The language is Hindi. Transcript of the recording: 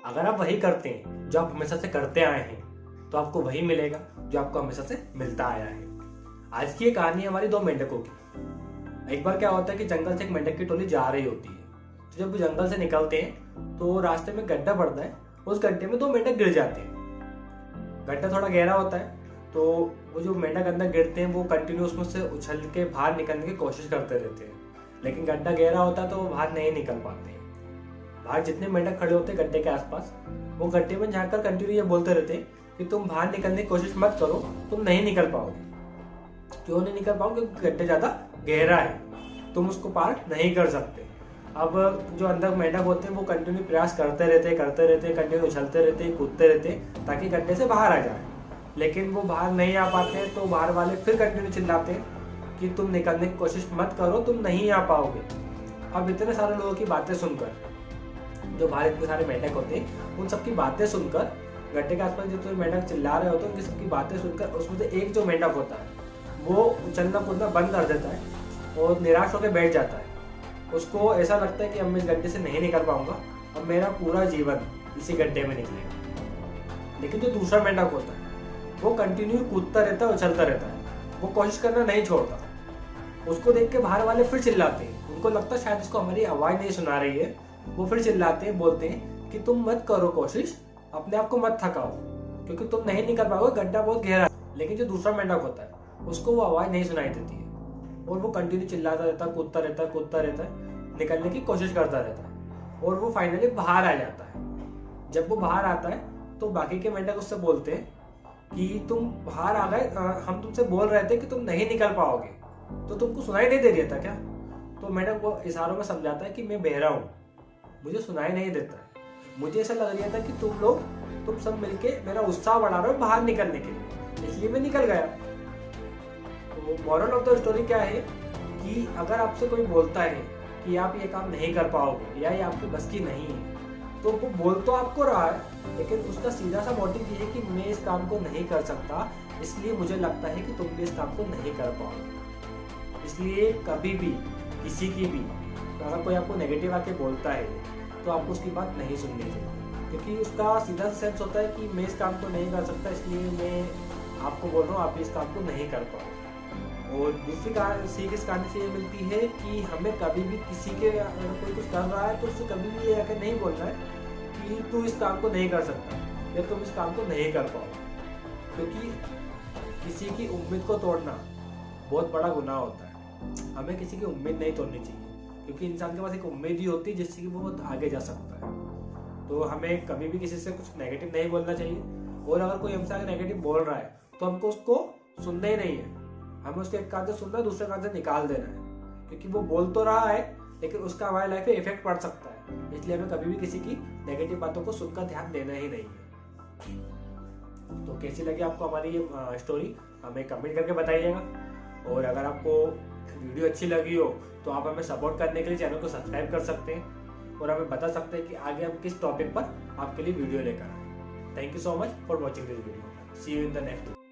अगर आप वही करते हैं जो आप हमेशा से करते आए हैं तो आपको वही मिलेगा जो आपको हमेशा से मिलता आया है। आज की ये कहानी हमारी दो मेंढकों की। एक बार क्या होता है कि जंगल से एक मेंढक की टोली जा रही होती है। तो जब वो जंगल से निकलते हैं तो रास्ते में गड्ढा पड़ता है। उस गड्ढे में दो मेंढक गिर जाते हैं। गड्ढा थोड़ा गहरा होता है तो वो जो मेंढक अंदर गिरते हैं वो कंटिन्यू उसमें से उछल के बाहर निकलने की कोशिश करते रहते हैं, लेकिन गड्ढा गहरा होता है तो वो बाहर नहीं निकल पाते हैं। बाहर जितने मेंढक खड़े होते हैं गड्ढे के आसपास, वो गड्ढे में झांक कर कंटिन्यू ये बोलते रहते हैं कि तुम बाहर निकलने की कोशिश मत करो, तुम नहीं निकल पाओगे। क्यों नहीं निकल पाओगे? क्योंकि गड्ढा ज्यादा गहरा है, तुम उसको पार नहीं कर सकते। अब जो अंदर मेंढक होते हैं वो कंटिन्यू प्रयास करते रहते कंटिन्यू उछलते रहते, कूदते रहते ताकि गड्ढे से बाहर आ जाए, लेकिन वो बाहर नहीं आ पाते हैं। तो बाहर वाले फिर कंटिन्यू चिल्लाते हैं कि तुम निकलने की कोशिश मत करो, तुम नहीं आ पाओगे। अब इतने सारे लोगों की बातें सुनकर, जो बाहर इतने सारे मेंढक होते हैं उन सबकी बातें सुनकर, गड्ढे के आसपास जो मेंढक चिल्ला रहे होते हैं उनकी सबकी बातें सुनकर, उसमें से एक जो मेंढक होता है वो उछलना कूदना बंद कर देता है और निराश होकर बैठ जाता है। उसको ऐसा लगता है कि अब मैं इस गड्ढे से नहीं निकल पाऊंगा, अब मेरा पूरा जीवन इसी गड्ढे में निकलेगा। लेकिन जो दूसरा मेंढक होता है वो कंटिन्यू कूदता रहता है, उछलता रहता है, वो कोशिश करना नहीं छोड़ता। उसको देख के बाहर वाले फिर चिल्लाते हैं, उनको लगता है शायद इसको हमारी आवाज नहीं सुना रही है। वो फिर चिल्लाते हैं, बोलते हैं कि तुम मत करो कोशिश, अपने आप को मत थकाओ, क्योंकि तुम नहीं निकल पाओगे, गड्ढा बहुत गहरा है। लेकिन जो दूसरा मेंढक होता है उसको वो आवाज नहीं सुनाई देती है और वो कंटिन्यू चिल्लाता रहता है, कूदता रहता है, निकलने की कोशिश करता रहता है और वो फाइनली बाहर आ जाता है। जब वो बाहर आता है तो बाकी के मेंढक उससे बोलते हैं कि तुम बाहर आ गए, हम तुमसे बोल रहे थे कि तुम नहीं निकल पाओगे, तो तुमको सुनाई नहीं दे रहा था क्या? तो मेंढक वो इशारों में समझाता है कि मैं बहरा हूँ, मुझे सुनाई नहीं देता है। मुझे ऐसा लग रहा था कि तुम सब मिलके मेरा उत्साह बढ़ा रहे हो बाहर निकलने के लिए, इसलिए मैं निकल गया। तो मॉरल ऑफ द स्टोरी क्या है कि अगर आपसे कोई बोलता है कि आप ये काम नहीं कर पाओगे या ये आपकी बस की नहीं है, तो वो बोल तो आपको रहा है, लेकिन उसका सीधा सा मोटिव ये है कि मैं इस काम को नहीं कर सकता, इसलिए मुझे लगता है कि तुम भी इस काम को नहीं कर पाओगे। इसलिए कभी भी किसी की भी अगर कोई आपको नेगेटिव आके बोलता है तो आपको उसकी बात नहीं सुननी चाहिए, क्योंकि उसका सीधा सा सेंस होता है कि मैं इस काम को नहीं कर सकता, इसलिए मैं आपको बोल रहा हूँ आप इस काम को नहीं कर पाओ। और दूसरी सीख इस कहानी से ये मिलती है कि हमें कभी भी किसी के, अगर कोई कुछ कर रहा है तो उससे कभी भी ये आकर नहीं बोलना है कि तू इस काम को नहीं कर सकता या तुम इस काम को नहीं कर पाओ, क्योंकि किसी की उम्मीद को तोड़ना बहुत बड़ा गुनाह होता है। हमें किसी की उम्मीद नहीं तोड़नी चाहिए, क्योंकि इंसान के पास एक उम्मीद ही होती है जिससे कि वो बहुत आगे जा सकता है। तो हमें कभी भी किसी से कुछ नेगेटिव नहीं बोलना चाहिए, और अगर कोई हमसे आगे नेगेटिव बोल रहा है तो हमको उसको सुनना ही नहीं है, हमें उसके एक कान से सुनना है, दूसरे कान से निकाल देना है, क्योंकि वो बोल तो रहा है लेकिन उसका हमारी लाइफ में इफेक्ट पड़ सकता है। इसलिए हमें कभी भी किसी की नेगेटिव बातों को सुनकर ध्यान देना ही नहीं है। तो कैसी लगी आपको हमारी ये स्टोरी, हमें कमेंट करके बताइएगा। और अगर आपको वीडियो अच्छी लगी हो तो आप हमें सपोर्ट करने के लिए चैनल को सब्सक्राइब कर सकते हैं और हमें बता सकते हैं कि आगे हम किस टॉपिक पर आपके लिए वीडियो लेकर आए। Thank you so much for watching this video. See you in the next.